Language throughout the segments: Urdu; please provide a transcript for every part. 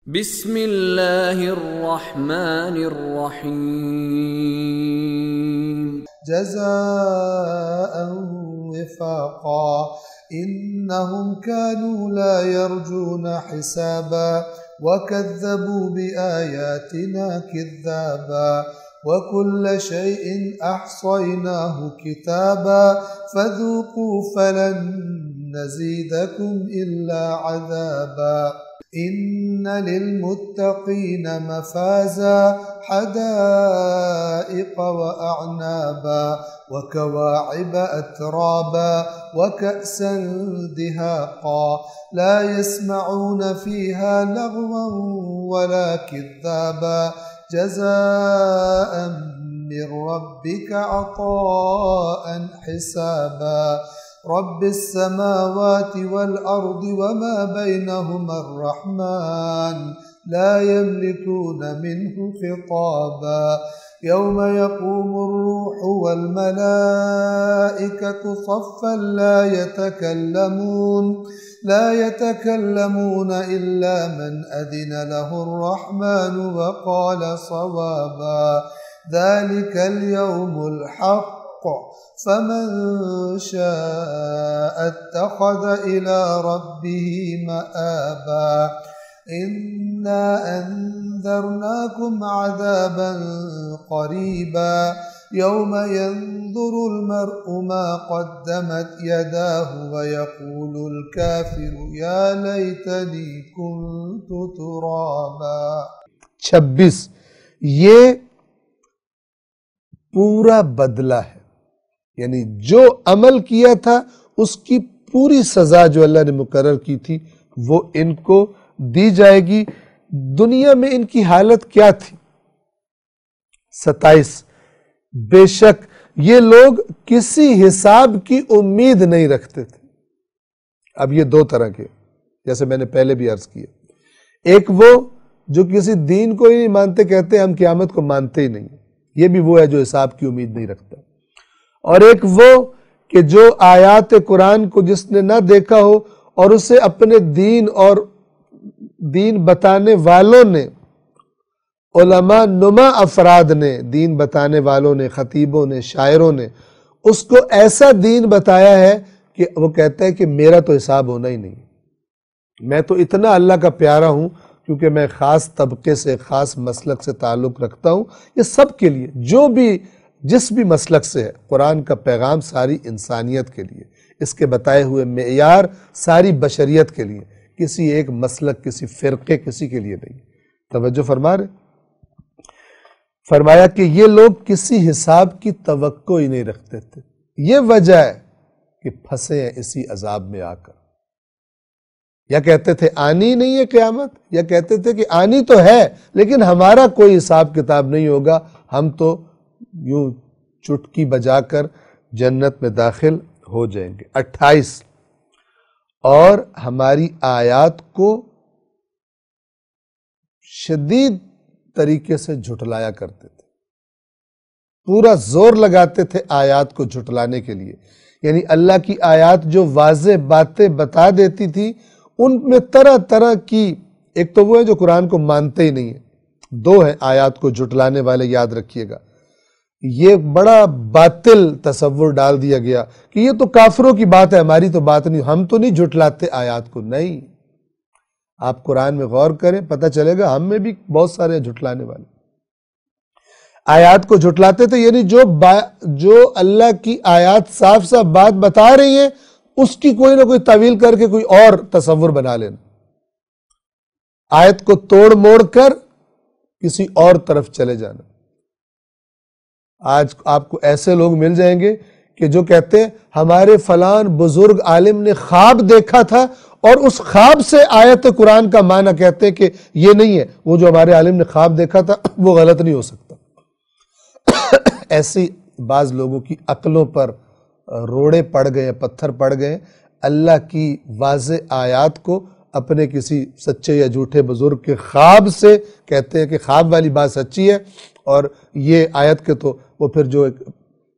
بسم اللہ الرحمن الرحیم جزاء وفاقا انہم كانوا لا يرجون حسابا وكذبوا بآياتنا كذابا وكل شيء أحصيناه كتابا فذوقوا فلن نزيدكم إلا عذابا إن للمتقين مفازا حدائق وأعنابا وكواعب أترابا وكأسا دهاقا لا يسمعون فيها لغوا ولا كذابا جزاء من ربك عطاء حسابا رب السماوات والأرض وما بينهما الرحمن لا يملكون منه خطابا يوم يقوم الروح والملائكة صفا لا يتكلمون إلا من أذن له الرحمن وقال صوابا ذلك اليوم الحق فمن شاء اتخذ إلى ربه مآبا إنا أنذرناكم عذابا قريبا يوم ينظر المرء ما قدمت يداه ويقول الكافر يا ليتني كنت ترابا 26 یہ پورا بدلہ ہے، یعنی جو عمل کیا تھا اس کی پوری سزا جو اللہ نے مقرر کی تھی وہ ان کو دی جائے گی۔ دنیا میں ان کی حالت کیا تھی؟ 27 بے شک یہ لوگ کسی حساب کی امید نہیں رکھتے تھے۔ اب یہ دو طرح کے، جیسے میں نے پہلے بھی عرض کیا، ایک وہ جو کسی دین کو ہی نہیں مانتے، کہتے ہیں ہم قیامت کو مانتے ہی نہیں، یہ بھی وہ ہے جو حساب کی امید نہیں رکھتا، اور ایک وہ کہ جو آیات قرآن کو جس نے نہ دیکھا ہو اور اسے اپنے دین اور دین بتانے والوں نے، علماء نما افراد نے، دین بتانے والوں نے، خطیبوں نے، شاعروں نے اس کو ایسا دین بتایا ہے کہ وہ کہتا ہے کہ میرا تو حساب ہونا ہی نہیں، میں تو اتنا اللہ کا پیارا ہوں کیونکہ میں خاص طبقے سے، خاص مسلک سے تعلق رکھتا ہوں۔ یہ سب کے لیے، جس بھی مسلک سے ہے، قرآن کا پیغام ساری انسانیت کے لیے، اس کے بتائے ہوئے معیار ساری بشریت کے لیے، کسی ایک مسلک، کسی فرقے، کسی کے لیے نہیں۔ توجہ فرما رہے؟ فرمایا کہ یہ لوگ کسی حساب کی توقع ہی نہیں رکھتے تھے، یہ وجہ ہے کہ پھنسے ہیں اسی عذاب میں آ کر۔ یا کہتے تھے آنی نہیں ہے قیامت، یا کہتے تھے کہ آنی تو ہے لیکن ہمارا کوئی حساب کتاب نہیں ہوگا، ہم تو یوں چٹکی بجا کر جنت میں داخل ہو جائیں گے۔ 28 اور ہماری آیات کو شدید طریقے سے جھٹلایا کرتے تھے، پورا زور لگاتے تھے آیات کو جھٹلانے کے لیے، یعنی اللہ کی آیات جو واضح باتیں بتا دیتی تھی ان میں طرح طرح کی، ایک تو وہ ہے جو قرآن کو مانتے ہی نہیں ہیں، دو ہیں آیات کو جھٹلانے والے، یاد رکھیے گا۔ یہ بڑا باطل تصور ڈال دیا گیا کہ یہ تو کافروں کی بات ہے، ہماری تو بات نہیں، ہم تو نہیں جھٹلاتے آیات کو۔ نہیں، آپ قرآن میں غور کریں، پتہ چلے گا ہم میں بھی بہت سارے جھٹلانے والے آیات کو جھٹلاتے تھے، یعنی جو اللہ کی آیات صاف صاف بات بتا رہی ہیں اس کی کوئی نہ کوئی تعویل کر کے کوئی اور تصور بنا لینا، آیت کو توڑ موڑ کر کسی اور طرف چلے جانا۔ آج آپ کو ایسے لوگ مل جائیں گے کہ جو کہتے ہیں ہمارے فلان بزرگ عالم نے خواب دیکھا تھا اور اس خواب سے آیت قرآن کا معنی کہتے ہیں کہ یہ نہیں ہے، وہ جو ہمارے عالم نے خواب دیکھا تھا وہ غلط نہیں ہو سکتا۔ ایسی بعض لوگوں کی عقلوں پر روڑے پڑ گئے، پتھر پڑ گئے، اللہ کی واضح آیات کو اپنے کسی سچے یا جھوٹے بزرگ کے خواب سے کہتے ہیں کہ خواب والی بات سچی ہے، اور یہ آیت کے تو وہ پھر جو ایک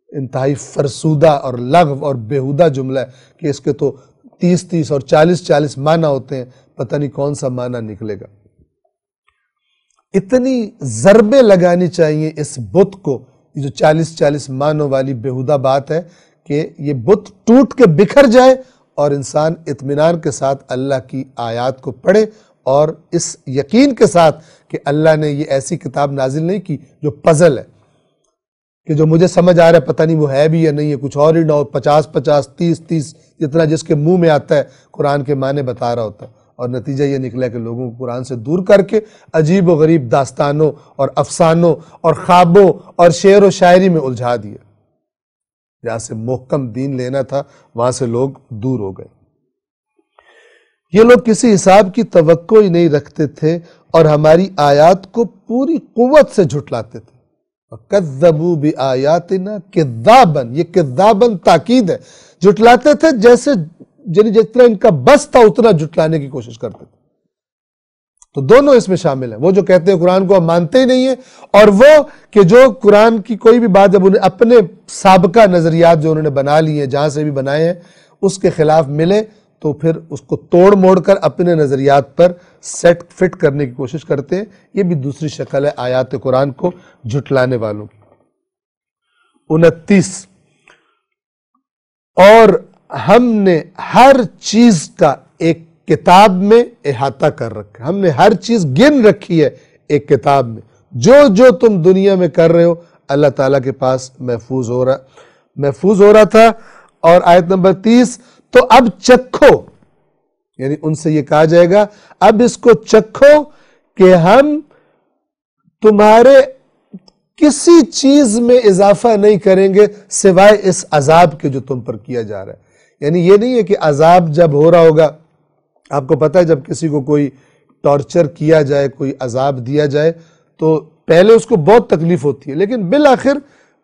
انتہائی فرسودہ اور لغو اور بیہودہ جملہ ہے کہ اس کے تو 30 اور 40 معنی ہوتے ہیں، پتہ نہیں کون سا معنی نکلے گا۔ اتنی ضربیں لگانی چاہیے اس بت کو. یہ جو 40 معنوں والی بیہودہ بات ہے کہ یہ بت ٹوٹ کے بکھر جائے اور انسان اطمینان کے ساتھ اللہ کی آیات کو پڑھے اور اس یقین کے ساتھ کہ اللہ نے یہ ایسی کتاب نازل نہیں کی جو پزل ہے، کہ جو مجھے سمجھ آ رہا ہے پتہ نہیں وہ ہے بھی یا نہیں ہے، کچھ اور ہی نہ ہو، 50 30 جتنا جس کے منہ میں آتا ہے قرآن کے معنی بتا رہا ہوتا ہے، اور نتیجہ یہ نکلا کہ لوگوں کو قرآن سے دور کر کے عجیب و غریب داستانوں اور افسانوں اور خوابوں اور شعر و شاعری میں الجھا دیا. جہاں سے محکم دین لینا تھا وہاں سے لوگ دور ہو گئے. یہ لوگ کسی حساب کی توقع ہی نہیں رکھتے تھے اور ہماری آیات کو پوری قوت سے جھٹلاتے تھے. وَكَذَّبُوا بِآيَاتِنَا كِذَّابًا، یہ کذاباً تاکید ہے. جھٹلاتے تھے جتنا ان کا بس تھا اتنا جھٹلانے کی کوشش کرتے تھے. تو دونوں اس میں شامل ہیں، وہ جو کہتے ہیں قرآن کو ہم مانتے ہی نہیں ہیں، اور وہ کہ جو قرآن کی کوئی بھی بات جب انہیں اپنے سابقہ نظریات جو انہوں نے بنا لی ہیں جہاں سے بھی بنائے ہیں اس کے خلاف ملے تو پھر اس کو توڑ موڑ کر اپنے نظریات پر سیٹ فٹ کرنے کی کوشش کرتے ہیں. یہ بھی دوسری شکل ہے آیات قرآن کو جھٹلانے والوں کی. 29 اور ہم نے ہر چیز کا ایک کتاب میں احاطہ کر رکھا. ہم نے ہر چیز گن رکھی ہے ایک کتاب میں. جو تم دنیا میں کر رہے ہو اللہ تعالیٰ کے پاس محفوظ ہو رہا تھا. اور آیت نمبر 30 تو اب چکھو، یعنی ان سے یہ کہا جائے گا اب اس کو چکھو کہ ہم تمہارے کسی چیز میں اضافہ نہیں کریں گے سوائے اس عذاب کے جو تم پر کیا جا رہا ہے. یعنی یہ نہیں ہے کہ عذاب جب ہو رہا ہوگا، آپ کو پتہ ہے جب کسی کو کوئی ٹارچر کیا جائے، کوئی عذاب دیا جائے تو پہلے اس کو بہت تکلیف ہوتی ہے لیکن بالآخر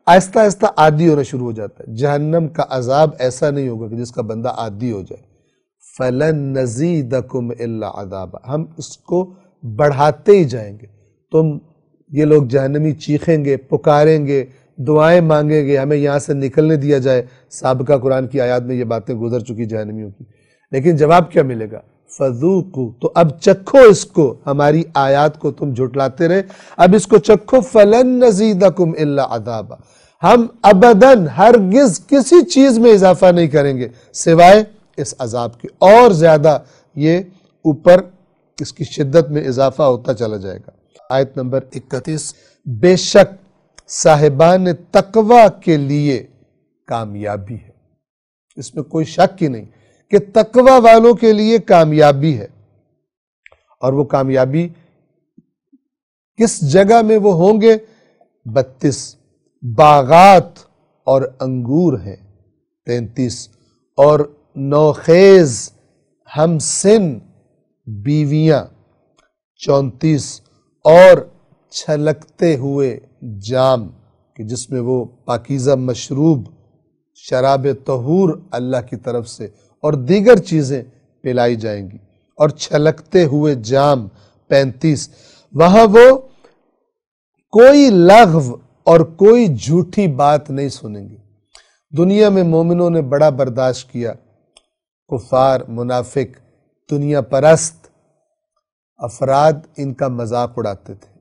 آہستہ آہستہ عادی ہونا شروع ہو جاتا ہے. جہنم کا عذاب ایسا نہیں ہوگا کہ جس کا بندہ عادی ہو جائے. فَلَن نَزِيدَكُمْ إِلَّا عَذَابًا، ہم اس کو بڑھاتے ہی جائیں گے. یہ لوگ جہنمی چیخیں گے، پکاریں گے، دعائیں مانگیں گے ہمیں یہاں سے نکلنے دیا جائے. سابقہ قرآن کی آیات میں یہ باتیں گزر چکی جہنمیوں کی، لیکن جواب کیا ملے گا؟ فَذُوقُوا، تو اب چکھو اس کو، ہماری آیات کو تم جھٹلاتے رہے اب اس کو چکھو. فَلَن نَزِيدَكُمْ إِلَّا عَذَابًا، ہم ابداً ہرگز کسی چیز میں اضافہ نہیں کریں گے سوائے اس عذاب کے. اور زیادہ یہ اوپر اس کی شدت میں اضافہ ہوتا چلا جائے گا. آیت نمبر 31 بے شک صاحبان تقوی کے لیے کامیابی ہے. اس میں کوئی شک ہی نہیں کہ تقوی والوں کے لیے کامیابی ہے. اور وہ کامیابی کس جگہ میں وہ ہوں گے؟ 32 باغات اور انگور ہیں. 33 اور نوخیز ہم سن بیویاں. 34 اور چھلکتے ہوئے جام کہ جس میں وہ پاکیزہ مشروب شراب طہور اللہ کی طرف سے اور دیگر چیزیں پلائی جائیں گی. اور چھلکتے ہوئے جام. 35 وہاں وہ کوئی لغو اور کوئی جھوٹی بات نہیں سنیں گے. دنیا میں مومنوں نے بڑا برداشت کیا. کفار، منافق، دنیا پرست افراد ان کا مذاق اڑاتے تھے،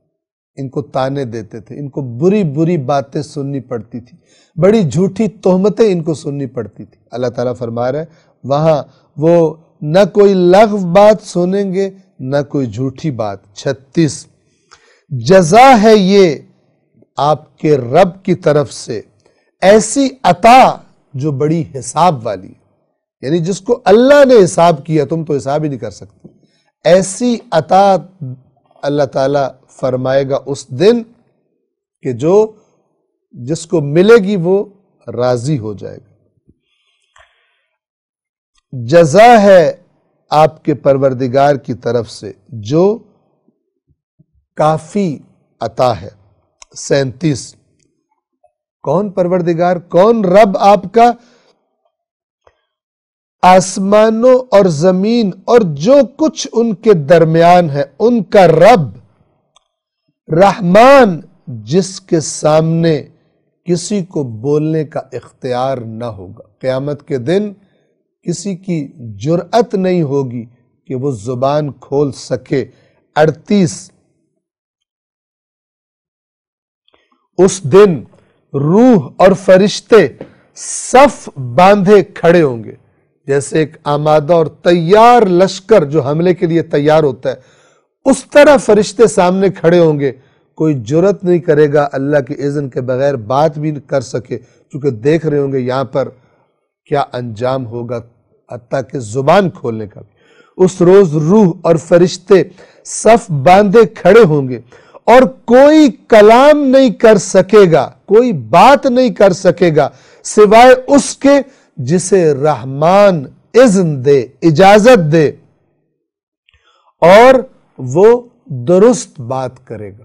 ان کو تانے دیتے تھے، ان کو بری بری باتیں سننی پڑتی تھی، بڑی جھوٹی تہمتیں ان کو سننی پڑتی تھی. اللہ تعالیٰ فرما رہا ہے وہاں وہ نہ کوئی لغو بات سنیں گے نہ کوئی جھوٹی بات. 36 جزا ہے یہ آپ کے رب کی طرف سے ایسی عطا جو بڑی حساب والی ہے. یعنی جس کو اللہ نے حساب کیا تم تو حساب ہی نہیں کر سکتے. ایسی عطا اللہ تعالیٰ فرمائے گا اس دن کہ جس کو ملے گی وہ راضی ہو جائے گا. جزا ہے آپ کے پروردگار کی طرف سے جو کافی عطا ہے. 37 کون پروردگار، کون رب آپ کا؟ آسمانوں اور زمین اور جو کچھ ان کے درمیان ہے ان کا رب، رحمان جس کے سامنے کسی کو بولنے کا اختیار نہ ہوگا. قیامت کے دن کسی کی جرأت نہیں ہوگی کہ وہ زبان کھول سکے. 38 اس دن روح اور فرشتے صف باندھے کھڑے ہوں گے، جیسے ایک آمادہ اور تیار لشکر جو حملے کے لیے تیار ہوتا ہے، اس طرح فرشتے سامنے کھڑے ہوں گے۔ کوئی جرت نہیں کرے گا اللہ کے اذن کے بغیر بات بھی کر سکے، چونکہ دیکھ رہے ہوں گے یہاں پر کیا انجام ہوگا، حتیٰ کہ زبان کھولنے کا بھی۔ اس روز روح اور فرشتے صف باندھے کھڑے ہوں گے اور کوئی کلام نہیں کر سکے گا، کوئی بات نہیں کر سکے گا سوائے اس کے جسے رحمان اذن دے، اجازت دے، اور وہ درست بات کرے گا۔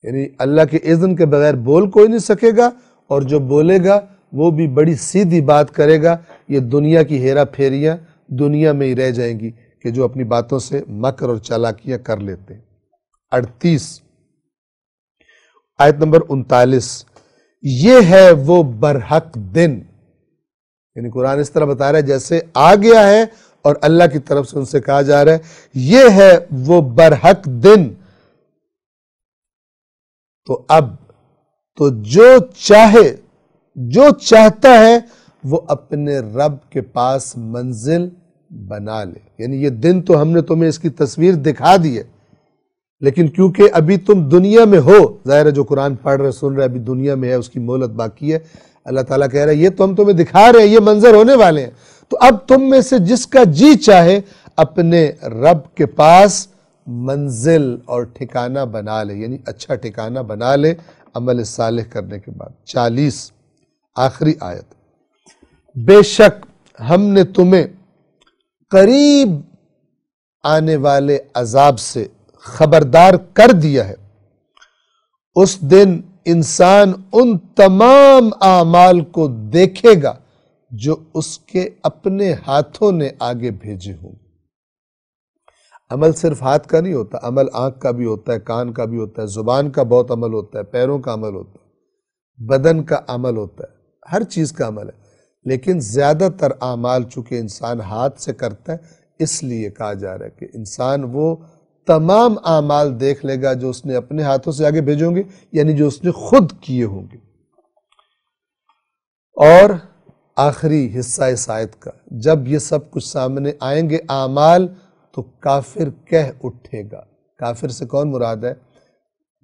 یعنی اللہ کے اذن کے بغیر بول کوئی نہیں سکے گا، اور جو بولے گا وہ بھی بڑی سیدھی بات کرے گا۔ یہ دنیا کی ہیرا پھیریاں دنیا میں ہی رہ جائیں گی کہ جو اپنی باتوں سے مکر اور چالاکیاں کر لیتے ہیں۔ 38 آیت نمبر 39، یہ ہے وہ برحق دن، یعنی قرآن اس طرح بتا رہا ہے جیسے آ گیا ہے اور اللہ کی طرف سے ان سے کہا جا رہا ہے یہ ہے وہ برحق دن۔ تو اب تو جو چاہتا ہے وہ اپنے رب کے پاس منزل بنا لے۔ یعنی یہ دن تو ہم نے تمہیں اس کی تصویر دکھا دی ہے، لیکن کیونکہ ابھی تم دنیا میں ہو، ظاہر ہے جو قرآن پڑھ رہے سن رہے ابھی دنیا میں ہے، اس کی مہلت باقی ہے۔ اللہ تعالیٰ کہہ رہا ہے یہ تو ہم تمہیں دکھا رہے ہیں، یہ منظر ہونے والے ہیں، تو اب تم میں سے جس کا جی چاہے اپنے رب کے پاس منزل اور ٹھکانہ بنا لے، یعنی اچھا ٹھکانہ بنا لے عمل صالح کرنے کے بعد۔ 40 آخری آیت، بے شک ہم نے تمہیں قریب آنے والے عذاب سے خبردار کر دیا ہے۔ اس دن انسان ان تمام اعمال کو دیکھے گا جو اس کے اپنے ہاتھوں نے آگے بھیجے ہوں۔ عمل صرف ہاتھ کا نہیں ہوتا، عمل آنکھ کا بھی ہوتا ہے، کان کا بھی ہوتا ہے، زبان کا بہت عمل ہوتا ہے، پیروں کا عمل ہوتا ہے، بدن کا عمل ہوتا ہے، ہر چیز کا عمل ہے۔ لیکن زیادہ تر اعمال چونکہ انسان ہاتھ سے کرتا ہے، اس لیے کہا جا رہا ہے کہ انسان وہ تمام اعمال دیکھ لے گا جو اس نے اپنے ہاتھوں سے آگے بھیجے ہوں گے، یعنی جو اس نے خود کیے ہوں گے۔ اور آخری حصہ اس آیت کا، جب یہ سب کچھ سامنے آئیں گے اعمال، تو کافر کہہ اٹھے گا۔ کافر سے کون مراد ہے؟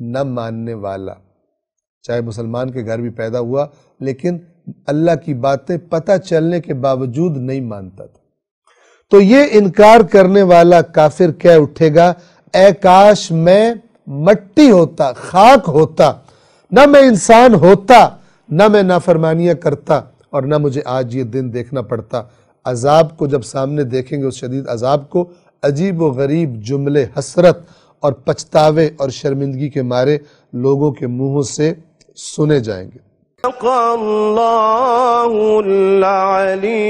نہ ماننے والا، چاہے مسلمان کے گھر بھی پیدا ہوا لیکن اللہ کی باتیں پتہ چلنے کے باوجود نہیں مانتا تھا، تو یہ انکار کرنے والا کافر کہہ اٹھے گا اے کاش میں مٹی ہوتا، خاک ہوتا، نہ میں انسان ہوتا، نہ میں نافرمانیاں کرتا، اور نہ مجھے آج یہ دن دیکھنا پڑتا۔ عذاب کو جب سامنے دیکھیں گے، اس شدید عذاب کو، عجیب و غریب جملے حسرت اور پچھتاوے اور شرمندگی کے مارے لوگوں کے منہوں سے سنے جائیں گے۔ اللہ العلی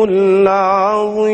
العظیم۔